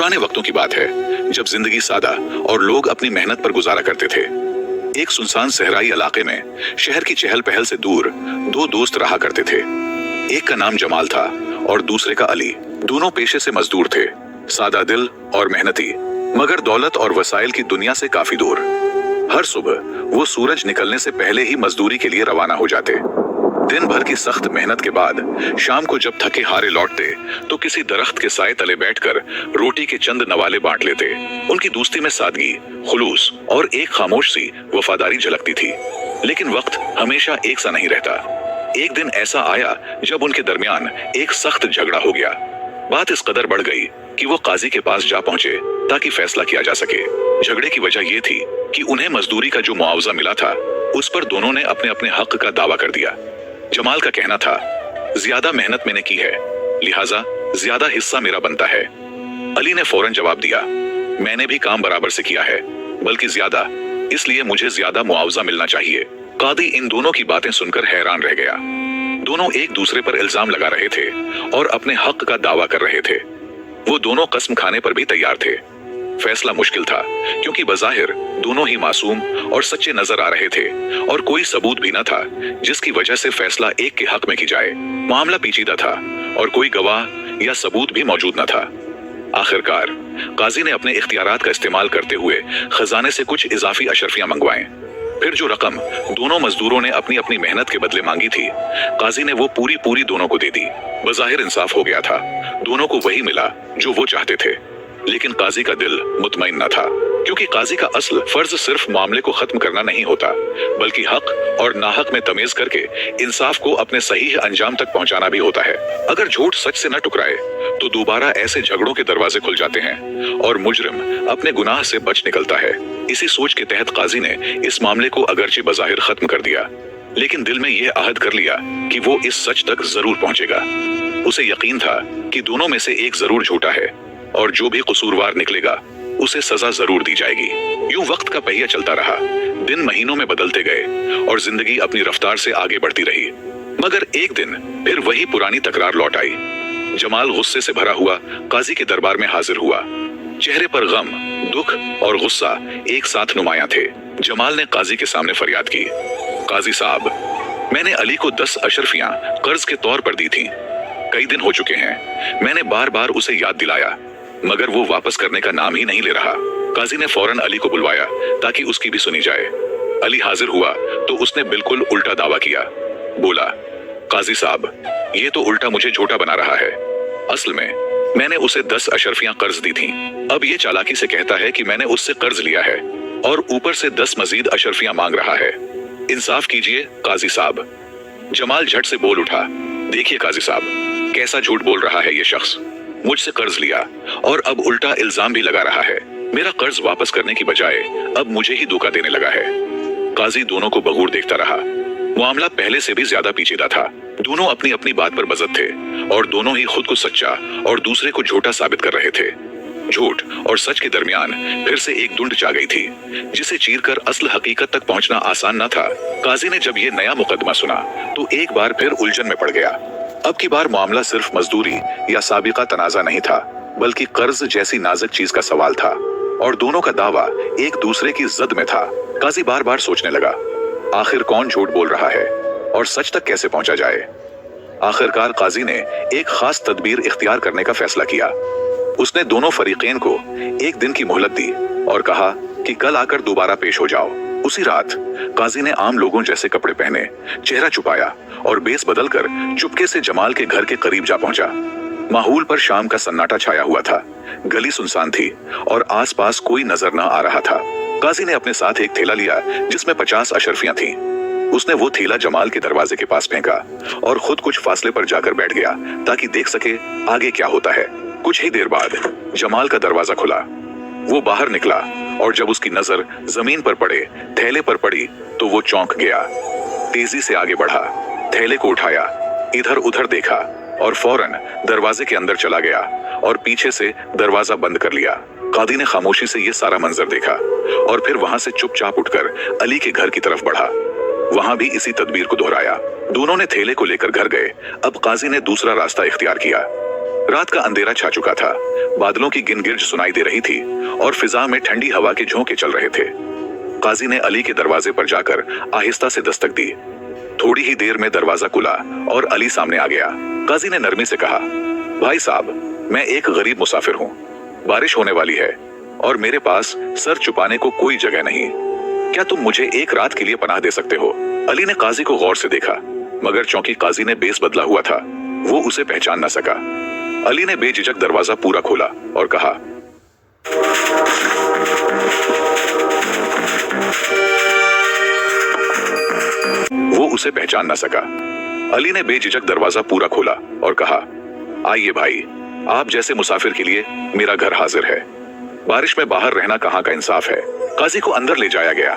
पुराने वक्तों की बात है जब जिंदगी सादा और लोग अपनी मेहनत पर गुजारा करते थे। एक सुनसान सहराई इलाके में शहर की चहल पहल से दूर दो दोस्त रहा करते थे। एक का नाम जमाल था और दूसरे का अली। दोनों पेशे से मजदूर थे, सादा दिल और मेहनती, मगर दौलत और वसाइल की दुनिया से काफी दूर। हर सुबह वो सूरज निकलने से पहले ही मजदूरी के लिए रवाना हो जाते। दिन भर की सख्त मेहनत के बाद शाम को जब थके हारे लौटते तो किसी दरख्त के साए तले बैठकर रोटी के चंद नवाले बांट लेते। उनकी दोस्ती में सादगी, खुलूस और एक खामोश सी वफादारी झलकती थी। लेकिन वक्त हमेशा एक सा नहीं रहता। एक दिन ऐसा आया जब उनके दरमियान एक सख्त झगड़ा हो गया। बात इस कदर बढ़ गई कि वो काजी के पास जा पहुंचे ताकि फैसला किया जा सके। झगड़े की वजह ये थी कि उन्हें मजदूरी का जो मुआवजा मिला था उस पर दोनों ने अपने अपने हक का दावा कर दिया। जमाल का कहना था, ज्यादा मेहनत मैंने की है, लिहाजा ज्यादा हिस्सा मेरा बनता है। अली ने फौरन जवाब दिया, मैंने भी काम बराबर से किया है, बल्कि ज्यादा, इसलिए मुझे ज्यादा मुआवजा मिलना चाहिए। कादी इन दोनों की बातें सुनकर हैरान रह गया। दोनों एक दूसरे पर इल्जाम लगा रहे थे और अपने हक का दावा कर रहे थे। वो दोनों कसम खाने पर भी तैयार थे। फैसला मुश्किल था क्योंकि बज़ाहिर दोनों ही मासूम और सच्चे नजर आ रहे थे और कोई सबूत भी न था जिसकी वजह से फैसला एक के हक में की जाए। मामला पेचीदा था और कोई गवाह या सबूत भी मौजूद न था। आखिरकार काजी ने अपने इख्तियारात का इस्तेमाल करते हुए खजाने से कुछ इजाफी अशरफियां मंगवाएं। फिर जो रकम दोनों मजदूरों ने अपनी अपनी मेहनत के बदले मांगी थी, काजी ने वो पूरी दोनों को दे दी। बज़ाहिर इंसाफ हो गया था, दोनों को वही मिला जो वो चाहते थे। लेकिन काजी का दिल मुतमईन न था, क्योंकि काजी का असल फर्ज सिर्फ मामले को खत्म करना नहीं होता, बल्कि हक और नाहक में तमीज करके इंसाफ को अपने सही अंजाम तक पहुंचाना भी होता है। अगर झूठ सच से न टकराए तो दोबारा ऐसे झगड़ों के दरवाजे खुल जाते हैं और मुजरिम अपने गुनाह से बच निकलता है। इसी सोच के तहत काजी ने इस मामले को अगरचे बज़ाहिर खत्म कर दिया, लेकिन दिल में यह अहद कर लिया कि वो इस सच तक जरूर पहुंचेगा। उसे यकीन था कि दोनों में से एक जरूर झूठा है और जो भी कसूरवार निकलेगा उसे सजा जरूर दी जाएगी। यूं वक्त का पहिया चलता रहा। दिन महीनों में बदलते गए और जिंदगी अपनी रफ्तार से आगे बढ़ती रही। मगर एक दिन फिर वही पुरानी तकरार लौट आई। जमाल गुस्से से भरा हुआ काजी के दरबार में हाजिर हुआ। चेहरे पर गम, दुख और गुस्सा एक साथ नुमायां थे। जमाल ने काजी के सामने फरियाद की, काजी साहब, मैंने अली को 10 अशरफियां कर्ज के तौर पर दी थी। कई दिन हो चुके हैं, मैंने बार बार उसे याद दिलाया, मगर वो वापस करने का नाम ही नहीं ले रहा। काजी ने फौरन अली को बुलवाया ताकि उसकी भी सुनी जाए। अली हाजिर हुआ तो उसने बिल्कुल उल्टा दावा किया। बोला, काजी साहब, ये तो उल्टा मुझे झूठा बना रहा है। असल में मैंने उसे 10 अशरफियां कर्ज दी थी। अब ये चालाकी से कहता है कि मैंने उससे कर्ज लिया है और ऊपर से 10 मजीद अशरफियां मांग रहा है। इंसाफ कीजिए काजी साहब। जमाल झट से बोल उठा, देखिए काजी साहब, कैसा झूठ बोल रहा है ये शख्स। मुझसे कर्ज लिया और अब उल्टा इल्जाम भी लगा रहा है। मेरा कर्ज वापस करने की बजाय अब मुझे ही धोखा देने लगा है। काजी दोनों को बगूर देखता रहा। मामला पहले से भी ज्यादा पेचीदा था। दोनों अपनी अपनी बात पर बज़द थे और दोनों ही खुद को सच्चा और दूसरे को झूठा साबित कर रहे थे। झूठ और सच के दरमियान फिर से एक दुंड छा गई थी, जिसे चीरकर असल हकीकत तक पहुंचना आसान न था। काजी ने जब ये नया मुकदमा सुना तो एक बार फिर उलझन में पड़ गया। अब की बार मामला सिर्फ मजदूरी या साबिका तनाजा नहीं था, बल्कि कर्ज जैसी नाजुक चीज का सवाल था और दोनों का दावा एक दूसरे की जद में था। काजी बार बार सोचने लगा, आखिर कौन झूठ बोल रहा है और सच तक कैसे पहुंचा जाए। आखिरकार काजी ने एक खास तदबीर इख्तियार करने का फैसला किया। उसने दोनों फरीकैन को एक दिन की मोहलत दी और कहा कि कल आकर दोबारा पेश हो जाओ। उसी रात काजी ने आम लोगों जैसे कपड़े पहने, चेहरा छुपाया और बेस बदलकर चुपके से जमाल के घर के करीब जा पहुंचा। माहौल पर शाम का सन्नाटा छाया हुआ था। गली सुनसान थी और आसपास कोई नजर न आ रहा था। काजी ने अपने साथ एक थैला लिया जिसमें 50 अशरफियां थीं। उसने वो थैला जमाल के दरवाजे के पास फेंका और खुद कुछ फासले पर जाकर बैठ गया ताकि देख सके आगे क्या होता है। कुछ ही देर बाद जमाल का दरवाजा खुला। वो बाहर निकला और जब उसकी नजर जमीन पर पड़े, थैले पर पड़ी, तो वो चौंक गया। तेजी से आगे बढ़ा, थैले को उठाया, इधर उधर देखा और फौरन दरवाजे के अंदर चला गया और पीछे से दरवाजा बंद कर लिया। कादी ने खामोशी से ये सारा मंजर देखा और फिर वहां से चुपचाप उठकर अली के घर की तरफ बढ़ा। वहां भी इसी तदबीर को दोहराया। दोनों ने थैले को लेकर घर गए। अब काजी ने दूसरा रास्ता इख्तियार किया। रात का अंधेरा छा चुका था, बादलों की गिनगिर्ज सुनाई दे रही थी और फिजा में ठंडी हवा के झोंके चल रहे थे। काजी ने अली के दरवाजे पर जाकर आहिस्ता से दस्तक दी। थोड़ी ही देर में दरवाजा खुला और अली सामने आ गया। काजी ने नरमी से कहा, भाई साहब, मैं एक गरीब मुसाफिर हूँ। बारिश होने वाली है और मेरे पास सर छुपाने को कोई जगह नहीं। क्या तुम मुझे एक रात के लिए पनाह दे सकते हो? अली ने काजी को गौर से देखा, मगर चूंकि काजी ने बेस बदला हुआ था, वो उसे पहचान न सका। अली ने बेझिझक दरवाजा पूरा खोला और कहा, वो उसे पहचान न सका। अली ने बेझिझक दरवाजा पूरा खोला और कहा, आइए भाई, आप जैसे मुसाफिर के लिए मेरा घर हाजिर है। बारिश में बाहर रहना कहाँ का इंसाफ है। काजी को अंदर ले जाया गया।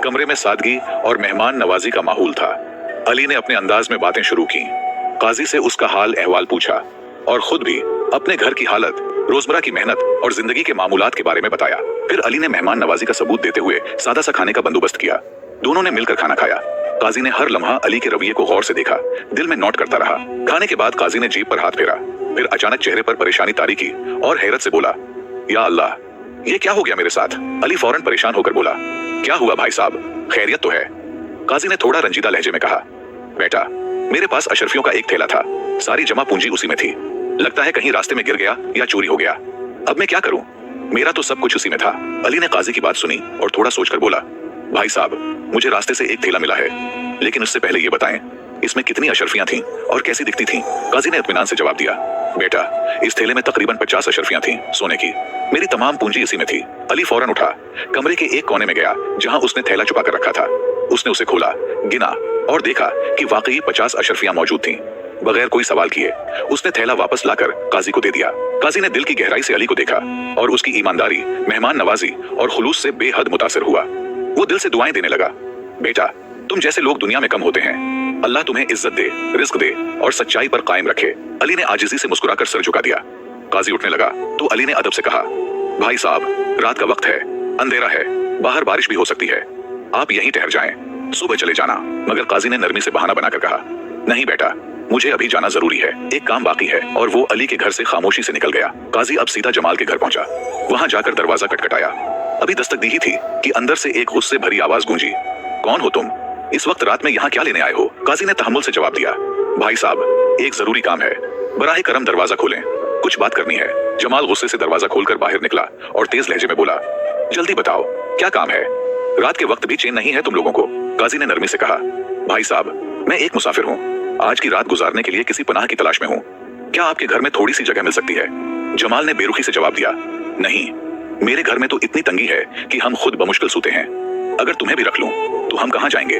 कमरे में सादगी और मेहमान नवाजी का माहौल था। अली ने अपने अंदाज में बातें शुरू की। काजी से उसका हाल अहवाल पूछा और खुद भी अपने घर की हालत, रोजमर्रा की मेहनत और जिंदगी के मामूलात के बारे में बताया। फिर अली ने मेहमान नवाजी का सबूत देते हुए सादा सा खाने का बंदोबस्त किया। दोनों ने मिलकर खाना खाया। काजी ने हर लम्हा अली के रवैये को गौर से देखा, दिल में नोट करता रहा। खाने के बाद काजी ने जेब पर हाथ फेरा, फिर अचानक चेहरे पर परेशानी तारी की और हैरत से बोला, या अल्लाह, ये क्या हो गया मेरे साथ? अली फौरन परेशान होकर बोला, क्या हुआ भाई साहब, खैरियत तो है? काजी ने थोड़ा रंजीदा लहजे में कहा, बेटा, मेरे पास अशरफियों का एक थैला था, सारी जमा पूंजी उसी में थी। लगता है कहीं रास्ते में गिर गया या चोरी हो गया। अब मैं क्या करूं? मेरा तो सब कुछ उसी में था। अली ने काजी की बात सुनी और थोड़ा सोचकर बोला, भाई साहब, मुझे रास्ते से एक थैला मिला है, लेकिन उससे पहले ये बताएं, इसमें कितनी अशरफियां थीं और कैसी दिखती थीं? काजी ने इत्मीनान से जवाब दिया, बेटा, इस थैले में तकरीबन 50 अशरफियां थीं, सोने की। मेरी तमाम पूंजी इसी में थी। अली फौरन उठा, कमरे के एक कोने में गया जहां उसने थैला छुपा कर रखा था। उसने उसे खोला, गिना और देखा कि वाकई 50 अशरफियां मौजूद थीं। बगैर कोई सवाल किए उसने थैला वापस लाकर काजी को दे दिया। काजी ने दिल की गहराई से अली को देखा और उसकी ईमानदारी, मेहमान नवाजी और खुलूस से बेहद मुतासिर हुआ। वो दिल से दुआएं देने लगा, बेटा, तुम जैसे लोग दुनिया में कम होते हैं। अल्लाह तुम्हें इज्जत दे, रिस्क दे और सच्चाई पर कायम रखे। अली ने आजिजी से मुस्कुराकर सर झुका दिया। काजी उठने लगा तो अली ने अदब से कहा, भाई साहब, रात का वक्त है, अंधेरा है, बाहर बारिश भी हो सकती है, आप यहीं ठहर जाएं, सुबह चले जाना। मगर काजी ने नरमी से बहाना बनाकर कहा, नहीं बेटा, मुझे अभी जाना जरूरी है, एक काम बाकी है। और वो अली के घर से खामोशी से निकल गया। काजी अब सीधा जमाल के घर पहुंचा। वहां जाकर दरवाजा खटखटाया। अभी दस्तक दी ही थी कि अंदर से एक गुस्से भरी आवाज गूंजी, कौन हो तुम? इस वक्त रात में यहाँ क्या लेने आए हो? काजी ने तहम्मुल से जवाब दिया, भाई साहब, एक जरूरी काम है, बराहे करम दरवाजा खोलें, कुछ बात करनी है। जमाल गुस्से से दरवाजा खोलकर बाहर निकला और तेज लहजे में बोला, जल्दी बताओ, क्या काम है? रात के वक्त भी चैन नहीं है तुम लोगों को। काजी ने नरमी से कहा, भाई साहब, मैं एक मुसाफिर हूँ, आज की रात गुजारने के लिए किसी पनाह की तलाश में हूँ। क्या आपके घर में थोड़ी सी जगह मिल सकती है? जमाल ने बेरुखी से जवाब दिया, नहीं, मेरे घर में तो इतनी तंगी है कि हम खुद बमुश्किल सूते हैं। अगर तुम्हें भी रख लूं तो हम कहां जाएंगे?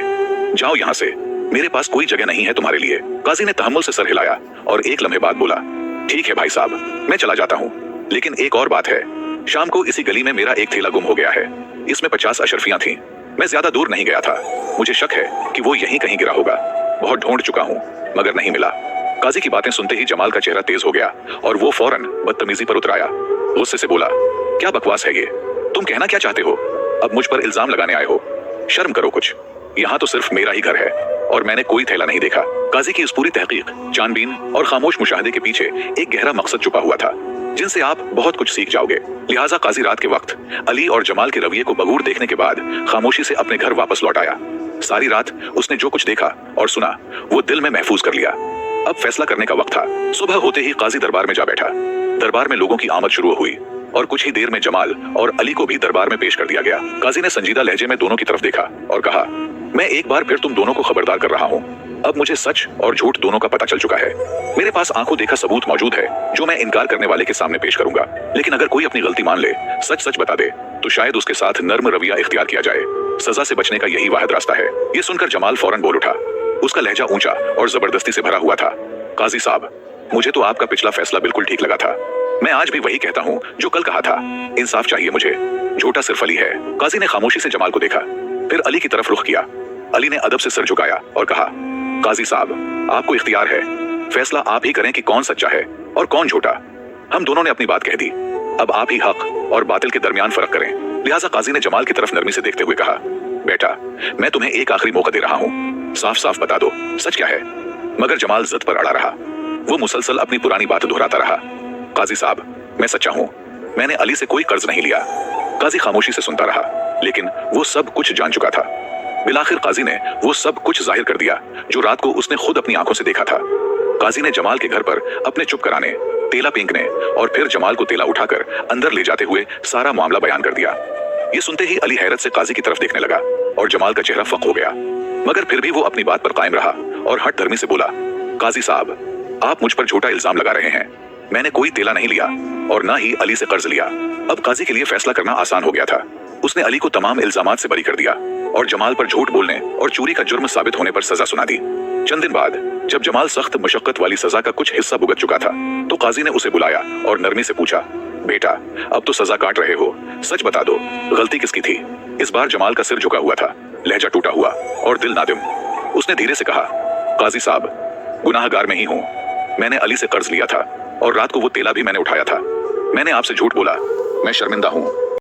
जाओ यहां से, मेरे पास कोई जगह नहीं है तुम्हारे लिए। काजी ने तहम्मुल से सर हिलाया और एक लम्हे बाद बोला, ठीक है भाई साहब, मैं चला जाता हूं, लेकिन एक और बात है। शाम को इसी गली में मेरा एक थैला गुम हो गया है। इसमें 50 अशरफियां थीं। मैं ज्यादा दूर नहीं गया था। मुझे शक है कि वो यहीं कहीं गिरा होगा। बहुत ढूंढ चुका हूं मगर नहीं मिला। काजी की बातें सुनते ही जमाल का चेहरा तेज हो गया और वो फौरन बदतमीजी पर उतर आया। गुस्से से बोला, क्या बकवास है ये? तुम कहना क्या चाहते हो? अब मुझ पर इल्जाम लगाने आए हो? शर्म करो कुछ। यहाँ तो सिर्फ मेरा ही घर है और मैंने कोई थैला नहीं देखा। काजी की इस पूरी तहकीक, छानबीन और खामोश मुशाहदे के पीछे एक गहरा मकसद छुपा हुआ था, जिनसे आप बहुत कुछ सीख जाओगे। लिहाजा काजी रात के वक्त अली और जमाल के रवैये को बगूर देखने के बाद खामोशी से अपने घर वापस लौट आया। सारी रात उसने जो कुछ देखा और सुना वो दिल में महफूज कर लिया। अब फैसला करने का वक्त था। सुबह होते ही काजी दरबार में जा बैठा। दरबार में लोगों की आमद शुरू हुई और कुछ ही देर में जमाल और अली को भी दरबार में पेश कर दिया गया। काजी ने संजीदा लहजे में दोनों की तरफ देखा और कहा, मैं एक बार फिर तुम दोनों को खबरदार कर रहा हूँ। अब मुझे सच और झूठ दोनों का पता चल चुका है। मेरे पास आंखों देखा सबूत मौजूद है जो मैं इनकार करने वाले के सामने पेश करूंगा। लेकिन अगर कोई अपनी गलती मान ले, सच सच बता दे, तो शायद उसके साथ नर्म रवैया इख्तियार किया जाए। सजा से बचने का यही वाहिद रास्ता है। ये सुनकर जमाल फौरन बोल उठा। उसका लहजा ऊंचा और जबरदस्ती से भरा हुआ था। काजी साहब, मुझे तो आपका पिछला फैसला बिल्कुल ठीक लगा था। मैं आज भी वही कहता हूँ जो कल कहा था। इंसाफ चाहिए मुझे, झूठा सिर्फ अली है। काजी ने खामोशी से जमाल को देखा, फिर अली की तरफ रुख किया। अली ने अदब से सर झुकाया और कहा, काजी साहब, आपको इख्तियार है, फैसला आप ही करें कि कौन सच्चा है और कौन झूठा। हम दोनों ने अपनी बात कह दी, अब आप ही हक और बातिल के दरमियान फर्क करें। लिहाजा काजी ने जमाल की तरफ नरमी से देखते हुए कहा, बेटा, मैं तुम्हें एक आखिरी मौका दे रहा हूँ, साफ साफ बता दो सच क्या है। मगर जमाल जिद पर अड़ा रहा। वो मुसलसल अपनी पुरानी बात दोहराता रहा। काजी साहब, मैं सच्चा हूँ, मैंने अली से कोई कर्ज नहीं लिया। काजी खामोशी से सुनता रहा, लेकिन वो सब कुछ जान चुका था। बिलाखिर काजी ने वो सब कुछ जाहिर कर दिया जो रात को उसने खुद अपनी आंखों से देखा था। काजी ने जमाल के घर पर अपने चुप कराने, तेला पींकने और फिर जमाल को तेला उठाकर अंदर ले जाते हुए सारा मामला बयान कर दिया। ये सुनते ही अली हैरत से काजी की तरफ देखने लगा और जमाल का चेहरा फक हो गया, मगर फिर भी वो अपनी बात पर कायम रहा और हठ धर्मी से बोला, काजी साहब, आप मुझ पर झूठा इल्जाम लगा रहे हैं। मैंने कोई तेला नहीं लिया और ना ही अली से कर्ज लिया। अब काजी के लिए फैसला करना आसान हो गया था। उसने अली को तमाम इल्जामात से बरी कर दिया और जमाल पर झूठ बोलने और चोरी का जुर्म साबित होने पर सजा सुना दी। चंद दिन बाद जब जमाल सख्त मशक्कत वाली सजा का कुछ हिस्सा भुगत चुका था तो काजी ने उसे बुलाया और नरमी से पूछा, बेटा, अब तो सजा काट रहे हो, सच बता दो, गलती किसकी थी? इस बार जमाल का सिर झुका हुआ था, लहजा टूटा हुआ और दिल नादिम। उसने धीरे से कहा, काजी साहब, गुनाहगार मैं ही हूँ। मैंने अली से कर्ज लिया था और रात को वो तेला भी मैंने उठाया था। मैंने आपसे झूठ बोला, मैं शर्मिंदा हूँ।